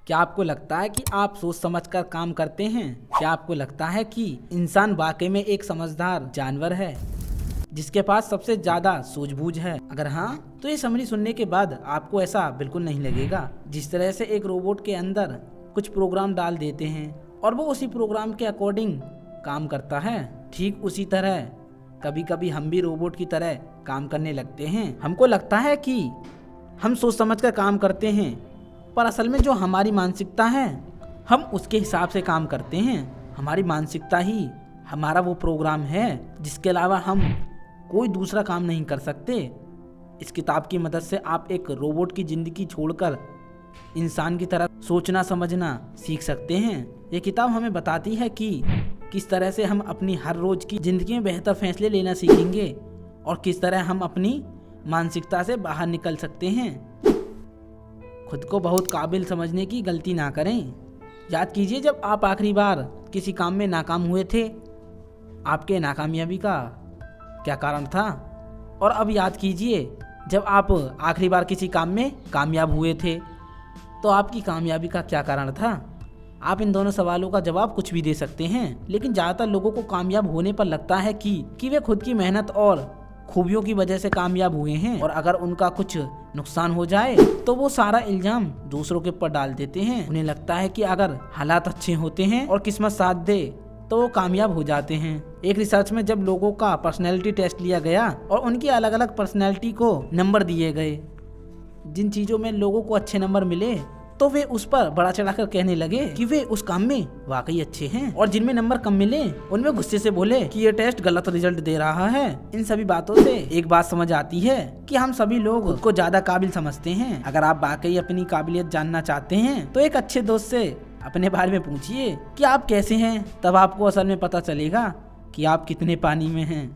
क्या आपको लगता है कि आप सोच समझकर काम करते हैं? क्या आपको लगता है कि इंसान वाकई में एक समझदार जानवर है जिसके पास सबसे ज्यादा सूझबूझ है? अगर हाँ, तो ये समरी सुनने के बाद आपको ऐसा बिल्कुल नहीं लगेगा। जिस तरह से एक रोबोट के अंदर कुछ प्रोग्राम डाल देते हैं और वो उसी प्रोग्राम के अकॉर्डिंग काम करता है, ठीक उसी तरह कभी कभी हम भी रोबोट की तरह काम करने लगते हैं। हमको लगता है कि हम सोच समझकर काम करते हैं, पर असल में जो हमारी मानसिकता है हम उसके हिसाब से काम करते हैं। हमारी मानसिकता ही हमारा वो प्रोग्राम है जिसके अलावा हम कोई दूसरा काम नहीं कर सकते। इस किताब की मदद से आप एक रोबोट की ज़िंदगी छोड़कर इंसान की तरह सोचना समझना सीख सकते हैं। ये किताब हमें बताती है कि किस तरह से हम अपनी हर रोज़ की ज़िंदगी में बेहतर फैसले लेना सीखेंगे और किस तरह हम अपनी मानसिकता से बाहर निकल सकते हैं। खुद को बहुत काबिल समझने की गलती ना करें। याद कीजिए, जब आप आखिरी बार किसी काम में नाकाम हुए थे, आपके नाकामयाबी का क्या कारण था? और अब याद कीजिए, जब आप आखिरी बार किसी काम में कामयाब हुए थे, तो आपकी कामयाबी का क्या कारण था? आप इन दोनों सवालों का जवाब कुछ भी दे सकते हैं, लेकिन ज़्यादातर लोगों को कामयाब होने पर लगता है कि वे खुद की मेहनत और खूबियों की वजह से कामयाब हुए हैं, और अगर उनका कुछ नुकसान हो जाए तो वो सारा इल्जाम दूसरों के ऊपर डाल देते हैं। उन्हें लगता है कि अगर हालात अच्छे होते हैं और किस्मत साथ दे तो वो कामयाब हो जाते हैं। एक रिसर्च में जब लोगों का पर्सनैलिटी टेस्ट लिया गया और उनकी अलग अलग पर्सनैलिटी को नंबर दिए गए, जिन चीज़ों में लोगों को अच्छे नंबर मिले तो वे उस पर बड़ा चढ़ाकर कहने लगे कि वे उस काम में वाकई अच्छे हैं, और जिनमें नंबर कम मिले उनमें गुस्से से बोले कि ये टेस्ट गलत रिजल्ट दे रहा है। इन सभी बातों से एक बात समझ आती है कि हम सभी लोग खुद को ज्यादा काबिल समझते हैं। अगर आप वाकई अपनी काबिलियत जानना चाहते हैं तो एक अच्छे दोस्त से अपने बारे में पूछिए कि आप कैसे हैं, तब आपको असल में पता चलेगा कि आप कितने पानी में हैं।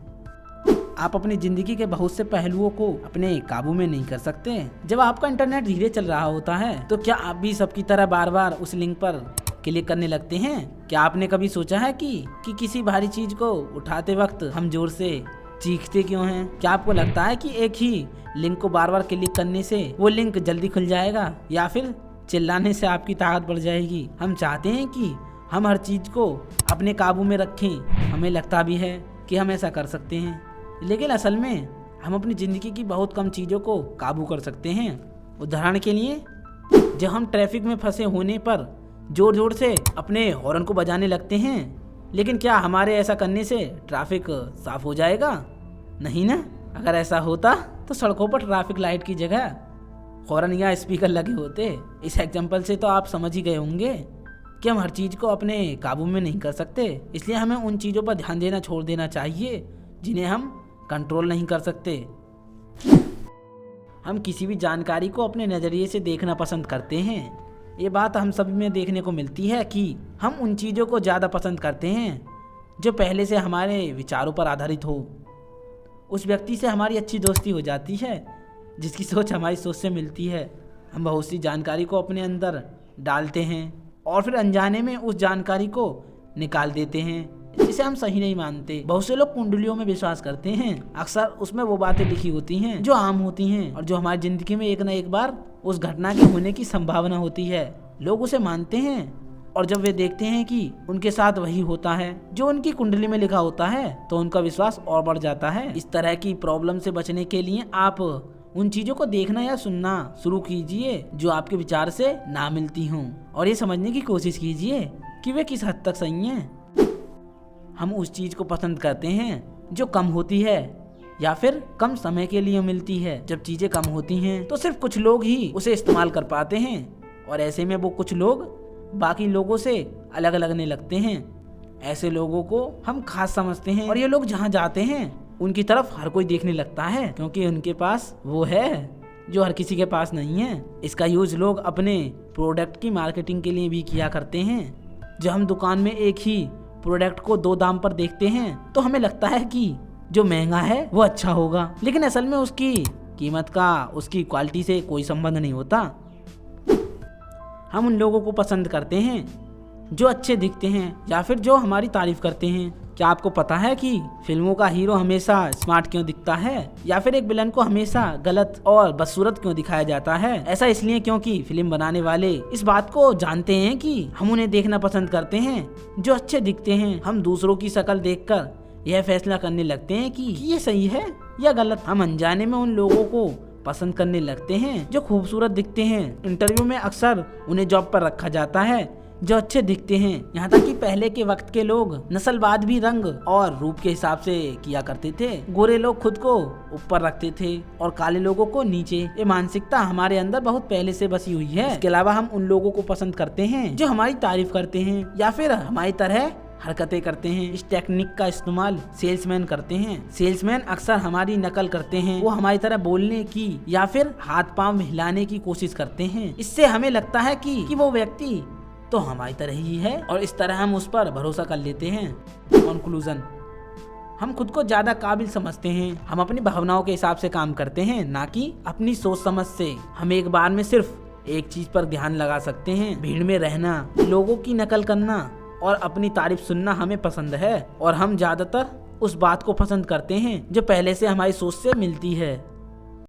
आप अपनी जिंदगी के बहुत से पहलुओं को अपने काबू में नहीं कर सकते। जब आपका इंटरनेट धीरे चल रहा होता है तो क्या आप भी सबकी तरह बार बार उस लिंक पर क्लिक करने लगते हैं? क्या आपने कभी सोचा है कि किसी भारी चीज को उठाते वक्त हम जोर से चीखते क्यों हैं? क्या आपको लगता है कि एक ही लिंक को बार बार क्लिक करने से वो लिंक जल्दी खुल जाएगा, या फिर चिल्लाने से आपकी ताकत बढ़ जाएगी? हम चाहते हैं कि हम हर चीज को अपने काबू में रखें। हमें लगता भी है कि हम ऐसा कर सकते हैं, लेकिन असल में हम अपनी ज़िंदगी की बहुत कम चीज़ों को काबू कर सकते हैं। उदाहरण के लिए, जब हम ट्रैफिक में फंसे होने पर जोर जोर से अपने हॉर्न को बजाने लगते हैं, लेकिन क्या हमारे ऐसा करने से ट्रैफिक साफ हो जाएगा? नहीं ना। अगर ऐसा होता तो सड़कों पर ट्रैफिक लाइट की जगह हॉर्न या स्पीकर लगे होते। इस एग्जाम्पल से तो आप समझ ही गए होंगे कि हम हर चीज़ को अपने काबू में नहीं कर सकते, इसलिए हमें उन चीज़ों पर ध्यान देना छोड़ देना चाहिए जिन्हें हम कंट्रोल नहीं कर सकते। हम किसी भी जानकारी को अपने नज़रिए से देखना पसंद करते हैं। ये बात हम सभी में देखने को मिलती है कि हम उन चीज़ों को ज़्यादा पसंद करते हैं जो पहले से हमारे विचारों पर आधारित हो। उस व्यक्ति से हमारी अच्छी दोस्ती हो जाती है जिसकी सोच हमारी सोच से मिलती है। हम बहुत सी जानकारी को अपने अंदर डालते हैं और फिर अनजाने में उस जानकारी को निकाल देते हैं जिसे हम सही नहीं मानते। बहुत से लोग कुंडलियों में विश्वास करते हैं। अक्सर उसमें वो बातें लिखी होती हैं जो आम होती हैं और जो हमारी जिंदगी में एक न एक बार उस घटना के होने की संभावना होती है। लोग उसे मानते हैं, और जब वे देखते हैं कि उनके साथ वही होता है जो उनकी कुंडली में लिखा होता है तो उनका विश्वास और बढ़ जाता है। इस तरह की प्रॉब्लम से बचने के लिए आप उन चीज़ों को देखना या सुनना शुरू कीजिए जो आपके विचार से ना मिलती हों, और ये समझने की कोशिश कीजिए कि वे किस हद तक सही हैं। हम उस चीज़ को पसंद करते हैं जो कम होती है या फिर कम समय के लिए मिलती है। जब चीज़ें कम होती हैं तो सिर्फ कुछ लोग ही उसे इस्तेमाल कर पाते हैं, और ऐसे में वो कुछ लोग बाकी लोगों से अलग लगने लगते हैं। ऐसे लोगों को हम खास समझते हैं, और ये लोग जहाँ जाते हैं उनकी तरफ हर कोई देखने लगता है क्योंकि उनके पास वो है जो हर किसी के पास नहीं है। इसका यूज लोग अपने प्रोडक्ट की मार्केटिंग के लिए भी किया करते हैं। जब हम दुकान में एक ही प्रोडक्ट को दो दाम पर देखते हैं तो हमें लगता है कि जो महंगा है वो अच्छा होगा, लेकिन असल में उसकी कीमत का उसकी क्वालिटी से कोई संबंध नहीं होता। हम उन लोगों को पसंद करते हैं जो अच्छे दिखते हैं या फिर जो हमारी तारीफ करते हैं। क्या आपको पता है कि फिल्मों का हीरो हमेशा स्मार्ट क्यों दिखता है या फिर एक विलन को हमेशा गलत और बदसूरत क्यों दिखाया जाता है? ऐसा इसलिए क्योंकि फिल्म बनाने वाले इस बात को जानते हैं कि हम उन्हें देखना पसंद करते हैं जो अच्छे दिखते हैं। हम दूसरों की शक्ल देखकर यह फैसला करने लगते हैं कि ये सही है या गलत। हम अनजाने में उन लोगों को पसंद करने लगते हैं जो खूबसूरत दिखते हैं। इंटरव्यू में अक्सर उन्हें जॉब पर रखा जाता है जो अच्छे दिखते हैं। यहाँ तक कि पहले के वक्त के लोग नस्लवाद भी रंग और रूप के हिसाब से किया करते थे। गोरे लोग खुद को ऊपर रखते थे और काले लोगों को नीचे। ये मानसिकता हमारे अंदर बहुत पहले से बसी हुई है। इसके अलावा हम उन लोगों को पसंद करते हैं जो हमारी तारीफ करते हैं या फिर हमारी तरह हरकतें करते हैं। इस टेक्निक का इस्तेमाल सेल्समैन करते हैं। सेल्समैन अक्सर हमारी नकल करते हैं। वो हमारी तरह बोलने की या फिर हाथ पांव हिलाने की कोशिश करते हैं। इससे हमें लगता है कि वो व्यक्ति तो हमारी तरह ही है और इस तरह हम उस पर भरोसा कर लेते हैं। कंक्लूजन, हम खुद को ज्यादा काबिल समझते हैं। हम अपनी भावनाओं के हिसाब से काम करते हैं, ना कि अपनी सोच समझ से। हम एक बार में सिर्फ एक चीज पर ध्यान लगा सकते हैं। भीड़ में रहना, लोगों की नकल करना और अपनी तारीफ सुनना हमें पसंद है और हम ज्यादातर उस बात को पसंद करते हैं जो पहले से हमारी सोच से मिलती है।